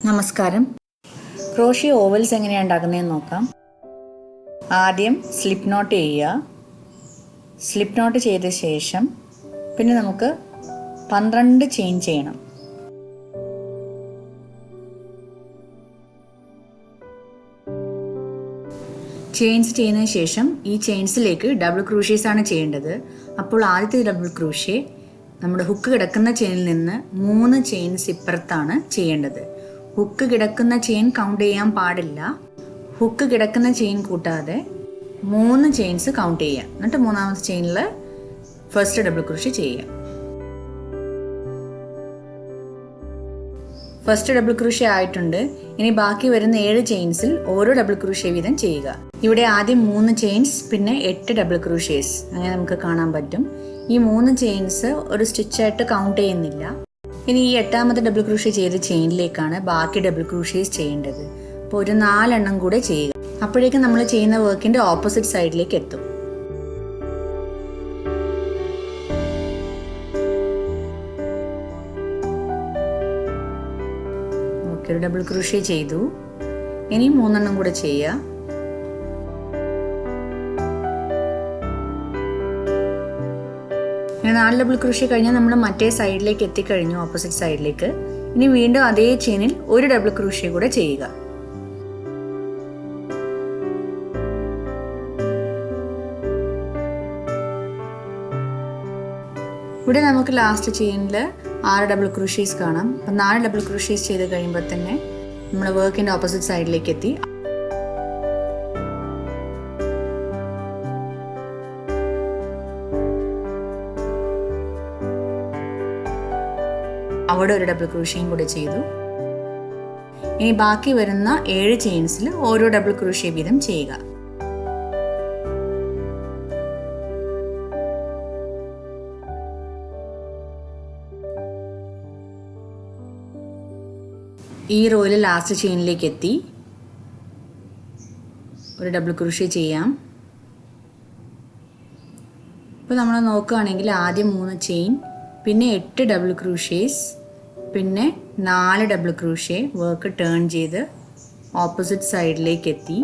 നമസ്കാരം. Crochet ovals എങ്ങനെയാണ് ഉണ്ടാക്കുന്നതെന്ന് നോക്കാം. ആദ്യം സ്ലിപ്പ് നോട്ട് ചെയ്യുക. സ്ലിപ്പ് നോട്ട് ചെയ്ത ശേഷം പിന്നെ നമുക്ക് 12 ചെയിൻ ചെയ്യണം. ചെയിൻസ് ചെയ്യുന്നതിന് ശേഷം ഈ ചെയിൻസിലേക്ക് ഡബിൾ ക്രൂഷ്യേസ് ആണ് ചെയ്യേണ്ടത്. അപ്പോൾ ആദ്യത്തെ ഡബിൾ ക്രൂഷ്യ നമ്മുടെ ഹുക്ക് കിടക്കുന്ന ചെയിനിൽ നിന്ന് 3 ചെയിൻസ് ഇപ്പുറത്താണ് ചെയ്യേണ്ടത്. ഹുക്ക് കിടക്കുന്ന ചെയിൻ കൗണ്ട് ചെയ്യാൻ പാടില്ല. ഹുക്ക് കിടക്കുന്ന ചെയിൻ കൂട്ടാതെ 3 ചെയിൻസ് കൗണ്ട് ചെയ്യുക. എന്നിട്ട് മൂന്നാമത്തെ ചെയിനിൽ ഫസ്റ്റ് ഡബിൾ ക്രോഷ്യ ചെയ്യുക. ഫസ്റ്റ് ഡബിൾ ക്രോഷ്യ ആയിട്ടുണ്ട്. ഇനി ബാക്കി വരുന്ന 7 ചെയിൻസിൽ ഓരോ ഡബിൾ ക്രോഷ്യ വീതം ചെയ്യുക. ഇവിടെ ആദ്യം 3 ചെയിൻസ് പിന്നെ 8 ഡബിൾ ക്രോഷ്യേസ് അങ്ങനെ നമുക്ക് കാണാൻ പറ്റും. ഈ 3 ചെയിൻസ് ഒരു സ്റ്റിച്ചായിട്ട് കൗണ്ട് ചെയ്യുന്നില്ല. ഇനി ഈ 8ാമത്തെ ഡബിൾ ക്രോഷ്യ ചെയ്ത ചെയിനിലേക്കാണ് ബാക്കി ഡബിൾ ക്രോഷ്യേസ് ചെയ്യേണ്ടത്. അപ്പോൾ ഒരു 4 എണ്ണം കൂടെ ചെയ്യുക. അപ്പോഴേക്കും നമ്മൾ ചെയ്യുന്ന വർക്കിന്റെ ഓപ്പോസിറ്റ് സൈഡിലേക്ക് എത്തും. ഓക്കെ, ഒരു ഡബിൾ ക്രോഷ്യ ചെയ്തു. ഇനി 3 എണ്ണം കൂടെ ചെയ്യുക. ഇനി 4 ഡബിൾ ക്രോഷ്യ കഴിഞ്ഞാൽ നമ്മൾ മറ്റേ സൈഡിലേക്ക് എത്തിക്കഴിഞ്ഞു, ഓപ്പോസിറ്റ് സൈഡിലേക്ക്. ഇനി വീണ്ടും അതേ ചെയിനിൽ ഒരു ഡബിൾ ക്രോഷ്യ കൂടെ ചെയ്യുക. ഇവിടെ നമുക്ക് ലാസ്റ്റ് ചെയിനിൽ 6 ഡബിൾ ക്രോഷ്യേസ് കാണാം. അപ്പം 4 ഡബിൾ ക്രോഷ്യേസ് ചെയ്ത് കഴിയുമ്പോൾ തന്നെ നമ്മൾ വർക്കിന്റെ ഓപ്പോസിറ്റ് സൈഡിലേക്ക് എത്തി. അവിടെ ഒരു ഡബിൾ ക്രോഷ്യയും കൂടെ ചെയ്തു. ഇനി ബാക്കി വരുന്ന 7 ചെയിൻസിൽ ഓരോ ഡബിൾ ക്രോഷ്യ വീതം ചെയ്യുക. ഈ റോയിൽ ലാസ്റ്റ് ചെയിനിലേക്ക് എത്തി ഒരു ഡബിൾ ക്രോഷ്യ ചെയ്യാം. ഇപ്പോൾ നമ്മൾ നോക്കുകയാണെങ്കിൽ ആദ്യം 3 ചെയിൻ, പിന്നെ 8 ഡബിൾ ക്രോഷ്യേസ്, പിന്നെ 4 ഡബിൾ ക്രോഷ്യ. വർക്ക് ടേൺ ചെയ്ത് ഓപ്പോസിറ്റ് സൈഡിലേക്ക് എത്തി.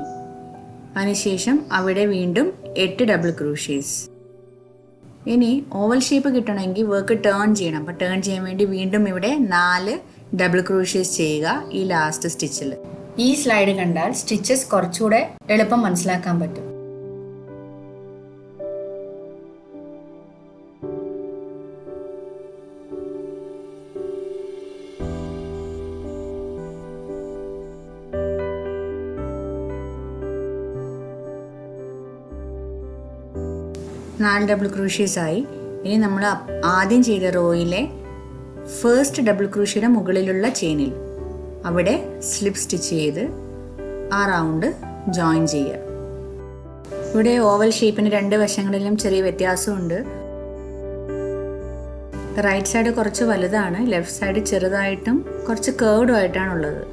അതിനുശേഷം അവിടെ വീണ്ടും 8 ഡബിൾ ക്രോഷ്യേസ്. ഇനി ഓവൽ ഷേപ്പ് കിട്ടണമെങ്കിൽ വർക്ക് ടേൺ ചെയ്യണം. അപ്പോൾ ടേൺ ചെയ്യാൻ വേണ്ടി വീണ്ടും ഇവിടെ 4 ഡബിൾ ക്രോഷ്യേസ് ചെയ്യുക ഈ ലാസ്റ്റ് സ്റ്റിച്ചിൽ. ഈ സ്ലൈഡ് കണ്ടാൽ സ്റ്റിച്ചസ് കുറച്ചുകൂടെ എളുപ്പം മനസ്സിലാക്കാൻ പറ്റും. നാല് ഡബിൾ ക്രോഷ്യേസ് ആയി. ഇനി നമ്മൾ ആദ്യം ചെയ്ത റോയിലെ ഫസ്റ്റ് ഡബിൾ ക്രോഷ്യയുടെ മുകളിലുള്ള ചെയിനിൽ അവിടെ സ്ലിപ്പ് സ്റ്റിച്ച് ചെയ്ത് ആ റൗണ്ട് ജോയിൻ ചെയ്യുക. ഇവിടെ ഓവൽ ഷേപ്പിന് 2 വശങ്ങളിലും ചെറിയ വ്യത്യാസമുണ്ട്. റൈറ്റ് സൈഡ് കുറച്ച് വലുതാണ്, ലെഫ്റ്റ് സൈഡ് ചെറുതായിട്ടും കുറച്ച് കേർഡും ആയിട്ടാണുള്ളത്.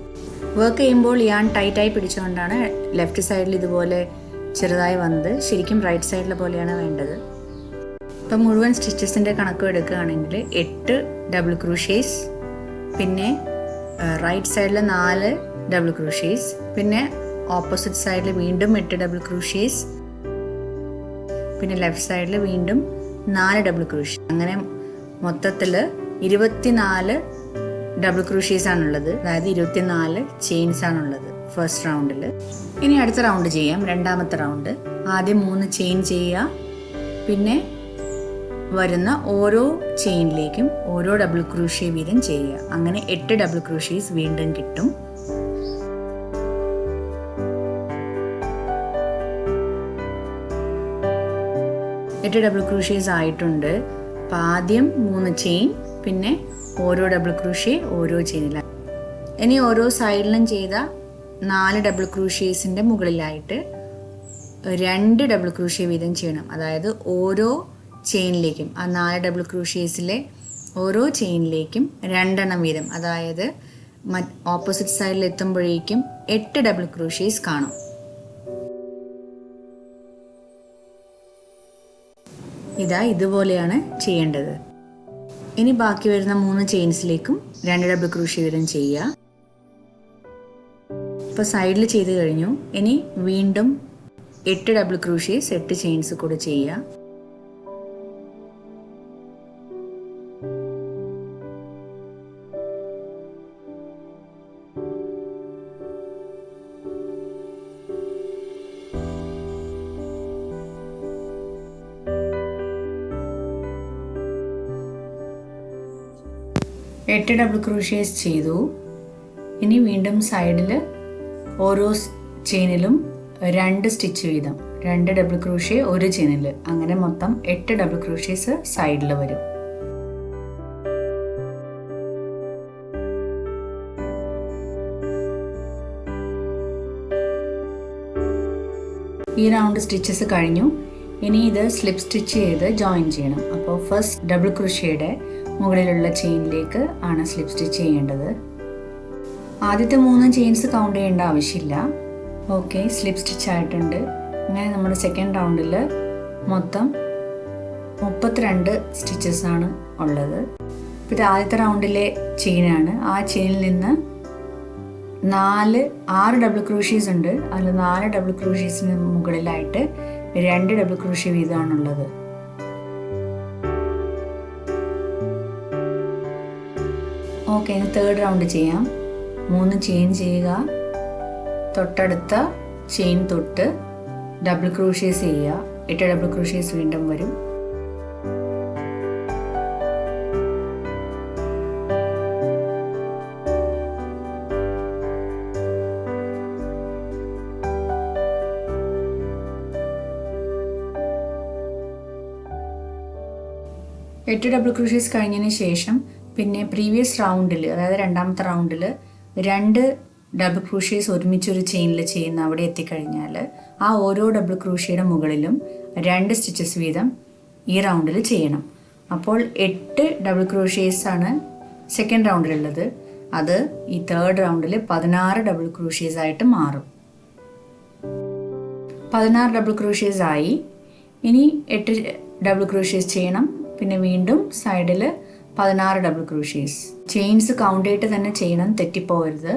വർക്ക് ചെയ്യുമ്പോൾ യാൺ ടൈറ്റായി പിടിച്ചുകൊണ്ടാണ് ലെഫ്റ്റ് സൈഡിൽ ഇതുപോലെ ചെറുതായി വന്നത്. ശരിക്കും റൈറ്റ് സൈഡിലെ പോലെയാണ് വേണ്ടത്. ഇപ്പം മുഴുവൻ സ്റ്റിച്ചസിൻ്റെ കണക്ക് എടുക്കുകയാണെങ്കിൽ 8 ഡബിൾ ക്രോഷ്യേസ്, പിന്നെ റൈറ്റ് സൈഡിൽ 4 ഡബിൾ ക്രോഷ്യേസ്, പിന്നെ ഓപ്പോസിറ്റ് സൈഡിൽ വീണ്ടും 8 ഡബിൾ ക്രോഷ്യേസ്, പിന്നെ ലെഫ്റ്റ് സൈഡിൽ വീണ്ടും 4 ഡബിൾ ക്രോഷ്യ. അങ്ങനെ മൊത്തത്തിൽ 24 ഡബിൾ ക്രോഷ്യേസ് ആണുള്ളത്. അതായത് 24 ചെയിൻസ് ആണുള്ളത് ഫസ്റ്റ് റൗണ്ടിൽ. ഇനി അടുത്ത റൗണ്ട് ചെയ്യാം, 2ാമത്തെ റൗണ്ട്. ആദ്യം 3 ചെയിൻ ചെയ്യുക, പിന്നെ വരുന്ന ഓരോ ചെയിനിലേക്കും ഓരോ ഡബിൾ ക്രോഷ്യ വീതം ചെയ്യുക. അങ്ങനെ 8 ഡബിൾ ക്രോഷ്യേസ് വീണ്ടും കിട്ടും. എട്ട് ഡബിൾ ക്രോഷ്യേസ് ആയിട്ടുണ്ട്. അപ്പം ആദ്യം 3 ചെയിൻ, പിന്നെ ഓരോ ഡബിൾ ക്രോഷ്യ ഓരോ ചെയിനിലാണ്. ഇനി ഓരോ സൈഡിലും ചെയ്ത 4 ഡബിൾ ക്രോഷ്യേസിൻ്റെ മുകളിലായിട്ട് 2 ഡബിൾ ക്രോഷ്യ വീതം ചെയ്യണം. അതായത് ഓരോ ചെയിനിലേക്കും ആ 4 ഡബിൾ ക്രോഷ്യേസിലെ ഓരോ ചെയിനിലേക്കും 2 എണ്ണം വീതം. അതായത് ഓപ്പോസിറ്റ് സൈഡിൽ എത്തുമ്പോഴേക്കും 8 ഡബിൾ ക്രോഷ്യേസ് കാണും. ഇതുപോലെയാണ് ചെയ്യേണ്ടത്. ഇനി ബാക്കി വരുന്ന 3 ചെയിൻസിലേക്കും 2 ഡബിൾ ക്രോഷ്യ വീതം ചെയ്യുക. ഇപ്പോൾ സൈഡിൽ ചെയ്ത് കഴിഞ്ഞു. ഇനി വീണ്ടും 8 ഡബിൾ ക്രോഷേസ് 8 ചെയിൻസ് കൂടെ ചെയ്യുക. എട്ട് ഡബിൾ ക്രോഷേസ് ചെയ്തു. ഇനി വീണ്ടും സൈഡിൽ ഓരോ ചെയിനിലും 2 സ്റ്റിച്ച് വീതം, 2 ഡബിൾ ക്രോഷേ ഒരു ചെയിനിൽ, അങ്ങനെ മൊത്തം 8 ഡബിൾ ക്രോഷേസ് സൈഡിൽ വരും. ഈ റൗണ്ട് സ്റ്റിച്ചസ് കഴിഞ്ഞു. ഇനി ഇത് സ്ലിപ്പ് സ്റ്റിച്ച് ചെയ്ത് ജോയിൻ ചെയ്യണം. അപ്പോൾ ഫസ്റ്റ് ഡബിൾ ക്രോഷേയുടെ മുകളിലുള്ള ചെയിനിലേക്ക് ആണ് സ്ലിപ്പ് സ്റ്റിച്ച് ചെയ്യേണ്ടത്. ആദ്യത്തെ 3 ചെയിൻസ് കൗണ്ട് ചെയ്യേണ്ട ആവശ്യമില്ല. ഓക്കെ, സ്ലിപ്പ് സ്റ്റിച്ച് ആയിട്ടുണ്ട്. അങ്ങനെ നമ്മുടെ സെക്കൻഡ് റൗണ്ടിൽ മൊത്തം 32 സ്റ്റിച്ചസ് ആണ് ഉള്ളത്. ഇത് ആദ്യത്തെ റൗണ്ടിലെ ചെയിനാണ്. ആ ചെയിനിൽ നിന്ന് 6 ഡബിൾ ക്രോഷേസ് ഉണ്ട്. അതിൽ 4 ഡബിൾ ക്രോഷേസിന് മുകളിലായിട്ട് 2 ഡബിൾ ക്രോഷേ വീതമാണുള്ളത്. ഓക്കെ, ഇനി തേർഡ് റൗണ്ട് ചെയ്യാം. 3 ചെയിൻ ചെയ്യുക. തൊട്ടടുത്ത ചെയിൻ തൊട്ട് ഡബിൾ ക്രോഷേസ് ചെയ്യുക. 8 ഡബിൾ ക്രോഷേസ് വീണ്ടും വരും. എട്ട് ഡബിൾ ക്രോഷേസ് കഴിഞ്ഞതിന് ശേഷം പിന്നെ പ്രീവിയസ് റൗണ്ടിൽ, അതായത് രണ്ടാമത്തെ റൗണ്ടിൽ 2 ഡബിൾ ക്രോഷേസ് ഒരുമിച്ചൊരു ചെയിനിൽ ചെയ്യുന്ന അവിടെ എത്തിക്കഴിഞ്ഞാൽ ആ ഓരോ ഡബിൾ ക്രോഷയുടെ മുകളിലും 2 സ്റ്റിച്ചസ് വീതം ഈ റൗണ്ടിൽ ചെയ്യണം. അപ്പോൾ 8 ഡബിൾ ക്രോഷേസ് ആണ് സെക്കൻഡ് റൗണ്ടിലുള്ളത്. അത് ഈ തേർഡ് റൗണ്ടിൽ 16 ഡബിൾ ക്രോഷേസ് ആയിട്ട് മാറും. 16 ഡബിൾ ക്രോഷേസ് ആയി. ഇനി 8 ഡബിൾ ക്രോഷേസ് ചെയ്യണം. പിന്നെ വീണ്ടും സൈഡിൽ 16 ഡബിൾ ക്രോഷേസ്. ചെയിൻസ് കൗണ്ട് ചെയ്തിട്ട് തന്നെ ചെയ്യണം, തെറ്റിപ്പോകരുത്.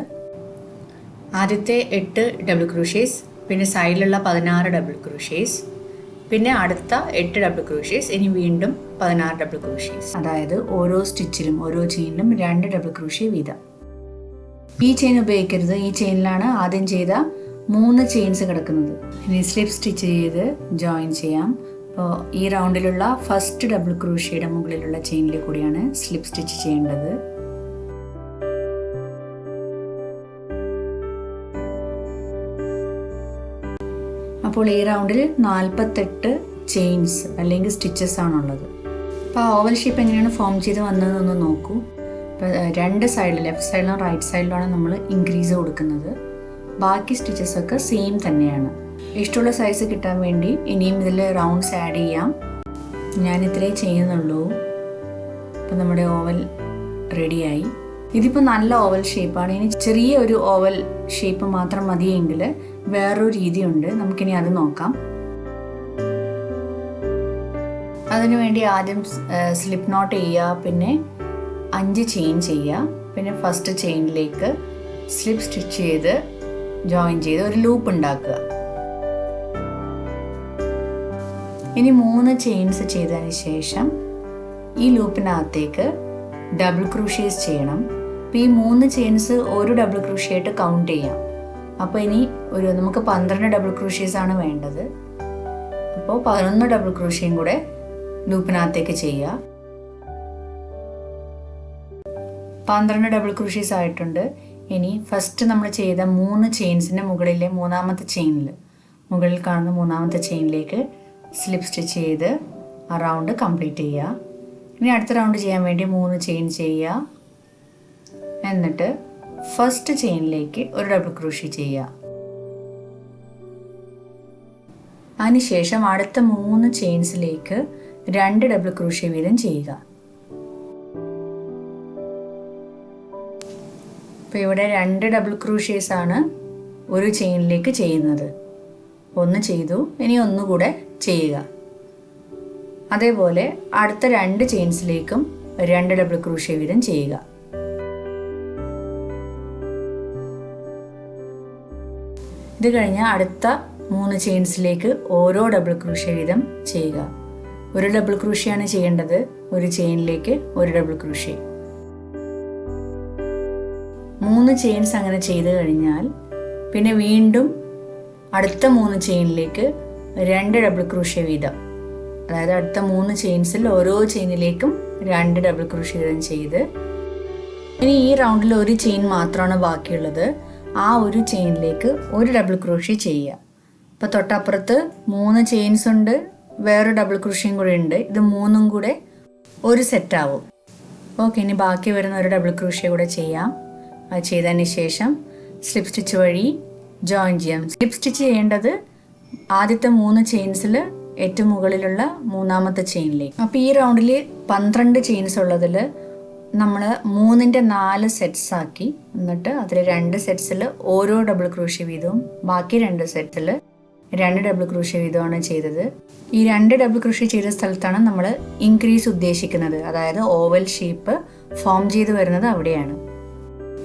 ആദ്യത്തെ 8 ഡബിൾ ക്രോഷേസ്, പിന്നെ സൈഡിലുള്ള 16 ഡബിൾ ക്രോഷേസ്, പിന്നെ അടുത്ത 8 ഡബിൾ ക്രോഷേസ്, ഇനി വീണ്ടും 16 ഡബിൾ ക്രോഷേസ്. അതായത് ഓരോ സ്റ്റിച്ചിലും ഓരോ ചെയിനിലും 2 ഡബിൾ ക്രോഷേ വീതം. ഈ ചെയിൻ ഉപയോഗിക്കരുത്. ഈ ചെയിനിലാണ് ആദ്യം ചെയ്ത 3 ചെയിൻസ് കിടക്കുന്നത്. ഇനി സ്ലിപ്പ് സ്റ്റിച്ച് ചെയ്ത് ജോയിൻ ചെയ്യാം. അപ്പോൾ ഈ റൗണ്ടിലുള്ള ഫസ്റ്റ് ഡബിൾ ക്രോഷയുടെ മുകളിലുള്ള ചെയിനിൽ കൂടിയാണ് സ്ലിപ്പ് സ്റ്റിച്ച് ചെയ്യേണ്ടത്. അപ്പോൾ ഈ റൗണ്ടിൽ 48 ചെയിൻസ് അല്ലെങ്കിൽ സ്റ്റിച്ചസ് ആണുള്ളത്. അപ്പോൾ ആ ഓവൽ ഷേപ്പ് എങ്ങനെയാണ് ഫോം ചെയ്ത് വന്നതെന്നൊന്ന് നോക്കൂ. ഇപ്പോൾ 2 സൈഡിൽ, ലെഫ്റ്റ് സൈഡിലും റൈറ്റ് സൈഡിലുമാണ് നമ്മൾ ഇൻക്രീസ് കൊടുക്കുന്നത്. ബാക്കി സ്റ്റിച്ചസ് ഒക്കെ സെയിം തന്നെയാണ്. ഇഷ്ടമുള്ള സൈസ് കിട്ടാൻ വേണ്ടി ഇനിയും ഇതിൽ റൗണ്ട്സ് ആഡ് ചെയ്യാം. ഞാൻ ഇത്രേ ചെയ്യുന്നുള്ളൂ. ഇപ്പം നമ്മുടെ ഓവൽ റെഡിയായി. ഇതിപ്പോൾ നല്ല ഓവൽ ഷേപ്പാണ്. ഇനി ചെറിയ ഒരു ഓവൽ ഷേപ്പ് മാത്രം മതിയെങ്കിൽ വേറൊരു രീതിയുണ്ട്. നമുക്കിനി അത് നോക്കാം. അതിനുവേണ്ടി ആദ്യം സ്ലിപ്പ് നോട്ട് ചെയ്യുക, പിന്നെ 5 ചെയിൻ ചെയ്യുക, പിന്നെ ഫസ്റ്റ് ചെയിനിലേക്ക് സ്ലിപ്പ് സ്റ്റിച്ച് ചെയ്ത് ജോയിൻ ചെയ്ത് ഒരു ലൂപ്പ് ഉണ്ടാക്കുക. ഇനി 3 ചെയിൻസ് ചെയ്തതിന് ശേഷം ഈ ലൂപ്പിനകത്തേക്ക് ഡബിൾ ക്രോഷേസ് ചെയ്യണം. അപ്പോൾ ഈ 3 ചെയിൻസ് ഒരു ഡബിൾ ക്രോഷേ ആയിട്ട് കൗണ്ട് ചെയ്യാം. അപ്പോൾ ഇനി നമുക്ക് 12 ഡബിൾ ക്രോഷേസ് ആണ് വേണ്ടത്. അപ്പോൾ 11 ഡബിൾ ക്രോഷേയും കൂടെ ലൂപ്പിനകത്തേക്ക് ചെയ്യുക. 12 ഡബിൾ ക്രോഷേസ് ആയിട്ടുണ്ട്. ഇനി ഫസ്റ്റ് നമ്മൾ ചെയ്ത 3 ചെയിൻസിൻ്റെ മുകളിലെ മൂന്നാമത്തെ ചെയിനിൽ, മുകളിൽ കാണുന്ന മൂന്നാമത്തെ ചെയിനിലേക്ക് സ്ലിപ്പ് സ്റ്റിച്ച് ചെയ്ത് ആ റൗണ്ട് കംപ്ലീറ്റ് ചെയ്യുക. ഇനി അടുത്ത റൗണ്ട് ചെയ്യാൻ വേണ്ടി 3 ചെയിൻ ചെയ്യുക. എന്നിട്ട് ഫസ്റ്റ് ചെയിനിലേക്ക് ഒരു ഡബിൾ ക്രോഷേ ചെയ്യുക. അതിനുശേഷം അടുത്ത 3 ചെയിൻസിലേക്ക് 2 ഡബിൾ ക്രോഷേ വീതം ചെയ്യുക. അപ്പോൾ ഇവിടെ 2 ഡബിൾ ക്രോഷേസ് ആണ് ഒരു ചെയിനിലേക്ക് ചെയ്യുന്നത്. 1 ചെയ്തു, ഇനി ഒന്നുകൂടെ ചെയ്യുക. അതേപോലെ അടുത്ത 2 ചെയിൻസിലേക്കും 2 ഡബിൾ ക്രോഷേ വീതം ചെയ്യുക. ഇത് കഴിഞ്ഞ് അടുത്ത 3 ചെയിൻസിലേക്ക് ഓരോ ഡബിൾ ക്രോഷ്യ വീതം ചെയ്യുക. ഒരു ഡബിൾ ക്രോഷ്യയാണ് ചെയ്യേണ്ടത്. ഒരു ചെയിനിലേക്ക് ഒരു ഡബിൾ ക്രോഷ്യ. 3 ചെയിൻസ് അങ്ങനെ ചെയ്ത് കഴിഞ്ഞാൽ പിന്നെ വീണ്ടും അടുത്ത 3 ചെയിനിലേക്ക് 2 ഡബിൾ ക്രോഷ്യ വീതം, അതായത് അടുത്ത 3 ചെയിൻസിൽ ഓരോ ചെയിനിലേക്കും 2 ഡബിൾ ക്രോഷ്യ വീതം ചെയ്ത് ഇനി ഈ റൗണ്ടിൽ ഒരു ചെയിൻ മാത്രമാണ് ബാക്കിയുള്ളത്. ആ ഒരു ചെയിനിലേക്ക് ഒരു ഡബിൾ ക്രോഷ്യ ചെയ്യുക. അപ്പോൾ തൊട്ടപ്പുറത്ത് 3 ചെയിൻസ് ഉണ്ട്, വേറെ ഡബിൾ ക്രോഷ്യയും കൂടെ ഉണ്ട്. ഇത് 3ഉം കൂടെ ഒരു സെറ്റ് ആവും. ഓക്കെ, ഇനി ബാക്കി വരുന്ന ഒരു ഡബിൾ ക്രോഷ്യ കൂടെ ചെയ്യാം. അത് ചെയ്തതിന് ശേഷം സ്ലിപ്പ് സ്റ്റിച്ച് വഴി ജോയിൻ ചെയ്യാം. സ്ലിപ്പ് സ്റ്റിച്ച് ചെയ്യേണ്ടത് ആദ്യത്തെ 3 ചെയിൻസിൽ ഏറ്റവും മുകളിലുള്ള 3ാമത്തെ ചെയിനിലേക്ക്. അപ്പോൾ ഈ റൗണ്ടിൽ 12 ചെയിൻസ് ഉള്ളതിൽ നമ്മൾ 3ന്റെ 4 സെറ്റ്സ് ആക്കി, എന്നിട്ട് അതിൽ 2 സെറ്റ്സിൽ ഓരോ ഡബിൾ ക്രോഷ്യ വീതവും ബാക്കി 2 സെറ്റ്സിൽ 2 ഡബിൾ ക്രോഷ്യ വീതമാണ് ചെയ്തത്. ഈ 2 ഡബിൾ ക്രോഷ്യ ചെയ്ത സ്ഥലത്താണ് നമ്മൾ ഇൻക്രീസ് ഉദ്ദേശിക്കുന്നത്, അതായത് ഓവൽ ഷേപ്പ് ഫോം ചെയ്ത് വരുന്നത് അവിടെയാണ്.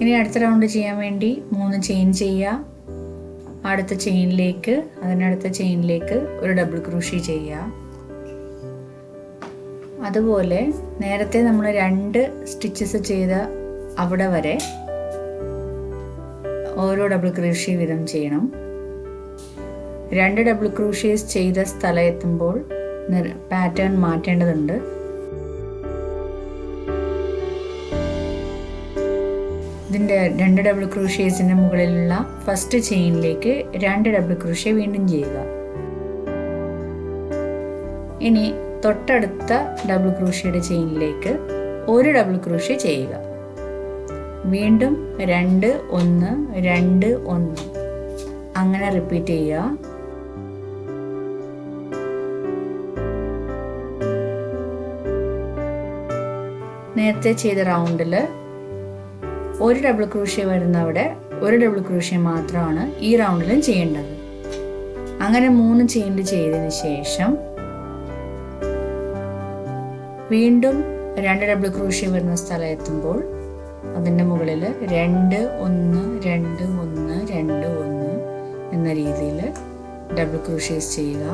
ഇനി അടുത്ത റൗണ്ട് ചെയ്യാൻ വേണ്ടി 3 ചെയിൻ ചെയ്യുക. അടുത്ത ചെയിനിലേക്ക് അതിനടുത്ത ചെയിനിലേക്ക് ഒരു ഡബിൾ ക്രോഷ്യ ചെയ്യുക. അതുപോലെ നേരത്തെ നമ്മൾ 2 സ്റ്റിച്ചസ് ചെയ്ത അവിടെ വരെ ഓരോ ഡബിൾ ക്രോഷ്യ വീതം ചെയ്യണം. 2 ഡബിൾ ക്രോഷ്യേസ് ചെയ്ത സ്ഥലം എത്തുമ്പോൾ പാറ്റേൺ മാറ്റേണ്ടതുണ്ട്. ഇതിൻ്റെ 2 ഡബിൾ ക്രോഷ്യേസിൻ്റെ മുകളിലുള്ള ഫസ്റ്റ് ചെയിനിലേക്ക് 2 ഡബിൾ ക്രോഷ്യ വീണ്ടും ചെയ്യുക. ഇനി തൊട്ടടുത്ത ഡബിൾ ക്രോഷ്യയുടെ ചെയിനിലേക്ക് ഒരു ഡബിൾ ക്രോഷ്യ ചെയ്യുക. വീണ്ടും 2 1 2 1 അങ്ങനെ റിപ്പീറ്റ് ചെയ്യുക. നേരത്തെ ചെയ്ത റൗണ്ടിൽ ഒരു ഡബിൾ ക്രോഷ്യ വരുന്നവിടെ ഒരു ഡബിൾ ക്രോഷ്യ മാത്രമാണ് ഈ റൗണ്ടിലും ചെയ്യേണ്ടത്. അങ്ങനെ 3 ചെയിൻ ചെയ്തതിന് ശേഷം വീണ്ടും 2 ഡബിൾ ക്രോഷ്യ വരുന്ന സ്ഥലം എത്തുമ്പോൾ അതിൻ്റെ മുകളിൽ 2 1 2 1 2 1 എന്ന രീതിയിൽ ഡബിൾ ക്രോഷ്യേസ് ചെയ്യുക.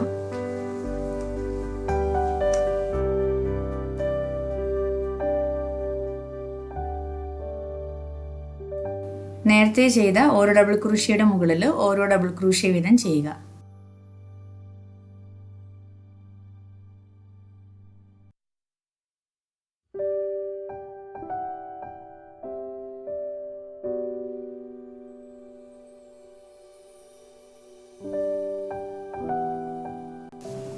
നേരത്തെ ചെയ്ത ഓരോ ഡബിൾ ക്രോഷ്യയുടെ മുകളിൽ ഓരോ ഡബിൾ ക്രോഷ്യ വീതം ചെയ്യുക.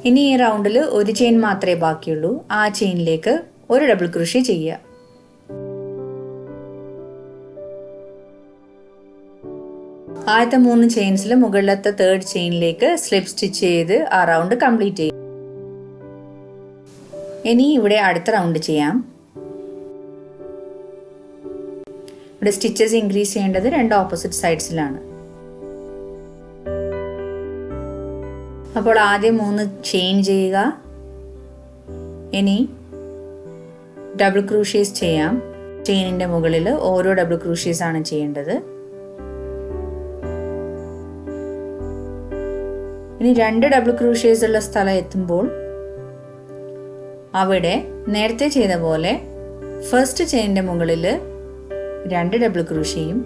ഇനി ഈ റൗണ്ടിൽ ഒരു ചെയിൻ മാത്രമേ ബാക്കിയുള്ളൂ. ആ ചെയിനിലേക്ക് ഒരു ഡബിൾ ക്രോഷ്യ ചെയ്യുക. ആദ്യത്തെ 3 ചെയിൻസിൽ മുകളിലത്തെ 3rd ചെയിനിലേക്ക് സ്ലിപ്പ് സ്റ്റിച്ച് ചെയ്ത് ആ റൗണ്ട് കംപ്ലീറ്റ് ചെയ്യും. ഇനി ഇവിടെ അടുത്ത റൗണ്ട് ചെയ്യാം. ഇവിടെ സ്റ്റിച്ചസ് ഇൻക്രീസ് ചെയ്യേണ്ടത് 2 ഓപ്പോസിറ്റ് സൈഡ്സിലാണ്. അപ്പോൾ ആദ്യം 3 ചെയിൻ ചെയ്യുക. ഇനി ഡബിൾ ക്രോഷ്യേസ് ചെയ്യാം. ചെയിനിൻ്റെ മുകളിൽ ഓരോ ഡബിൾ ക്രോഷ്യേസ് ആണ് ചെയ്യേണ്ടത്. ഇനി 2 ഡബിൾ ക്രോഷ്യേസ് ഉള്ള സ്ഥലം എത്തുമ്പോൾ അവിടെ നേരത്തെ ചെയ്ത പോലെ ഫസ്റ്റ് ചെയിനിൻ്റെ മുകളിൽ 2 ഡബിൾ ക്രോഷ്യയും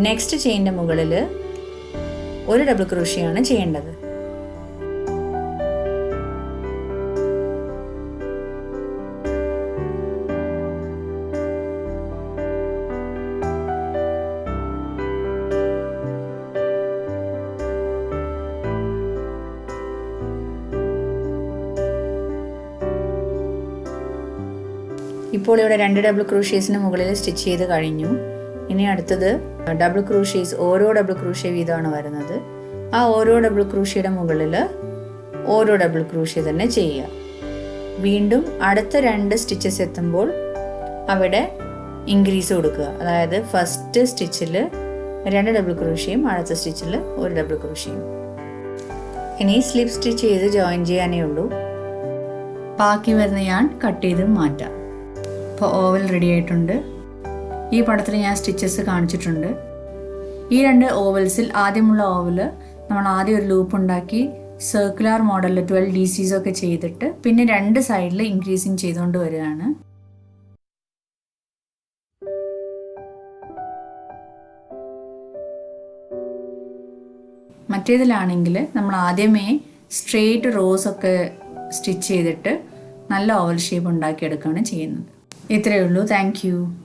നെക്സ്റ്റ് ചെയിനിൻ്റെ മുകളിൽ ഒരു ഡബിൾ ക്രോഷ്യയാണ് ചെയ്യേണ്ടത്. ഇപ്പോൾ ഇവിടെ 2 ഡബിൾ ക്രോഷ്യേസിന് മുകളിൽ സ്റ്റിച്ച് ചെയ്ത് കഴിഞ്ഞു. ഇനി അടുത്തത് ഡബിൾ ക്രോഷ്യേസ്, ഓരോ ഡബിൾ ക്രോഷ്യ വീതമാണ് വരുന്നത്. ആ ഓരോ ഡബിൾ ക്രോഷ്യയുടെ മുകളിൽ ഓരോ ഡബിൾ ക്രോഷ്യ തന്നെ ചെയ്യുക. വീണ്ടും അടുത്ത 2 സ്റ്റിച്ചസ് എത്തുമ്പോൾ അവിടെ ഇൻക്രീസ് കൊടുക്കുക. അതായത് ഫസ്റ്റ് സ്റ്റിച്ചിൽ 2 ഡബിൾ ക്രോഷ്യയും അടുത്ത സ്റ്റിച്ചിൽ ഒരു ഡബിൾ ക്രോഷ്യയും. ഇനി സ്ലിപ്പ് സ്റ്റിച്ച് ചെയ്ത് ജോയിൻ ചെയ്യാനേ ഉള്ളൂ. ബാക്കി വരുന്ന ഞാൻ കട്ട് ചെയ്ത് മാറ്റാം. ഇപ്പോൾ ഓവൽ റെഡി ആയിട്ടുണ്ട്. ഈ പടത്തിൽ ഞാൻ സ്റ്റിച്ചസ് കാണിച്ചിട്ടുണ്ട്. ഈ 2 ഓവൽസിൽ ആദ്യമുള്ള ഓവൽ നമ്മൾ ആദ്യം ഒരു ലൂപ്പ് ഉണ്ടാക്കി സർക്കുലർ മോഡലിൽ 12 DCs ഒക്കെ ചെയ്തിട്ട് പിന്നെ 2 സൈഡിൽ ഇൻക്രീസിങ് ചെയ്തുകൊണ്ട് വരികയാണ്. മറ്റേതിലാണെങ്കിൽ നമ്മൾ ആദ്യമേ സ്ട്രെയിറ്റ് റോസ് ഒക്കെ സ്റ്റിച്ച് ചെയ്തിട്ട് നല്ല ഓവൽ ഷേപ്പ് ഉണ്ടാക്കിയെടുക്കുകയാണ് ചെയ്യുന്നത്. ഇത്രയേ ഉള്ളൂ. Thank you.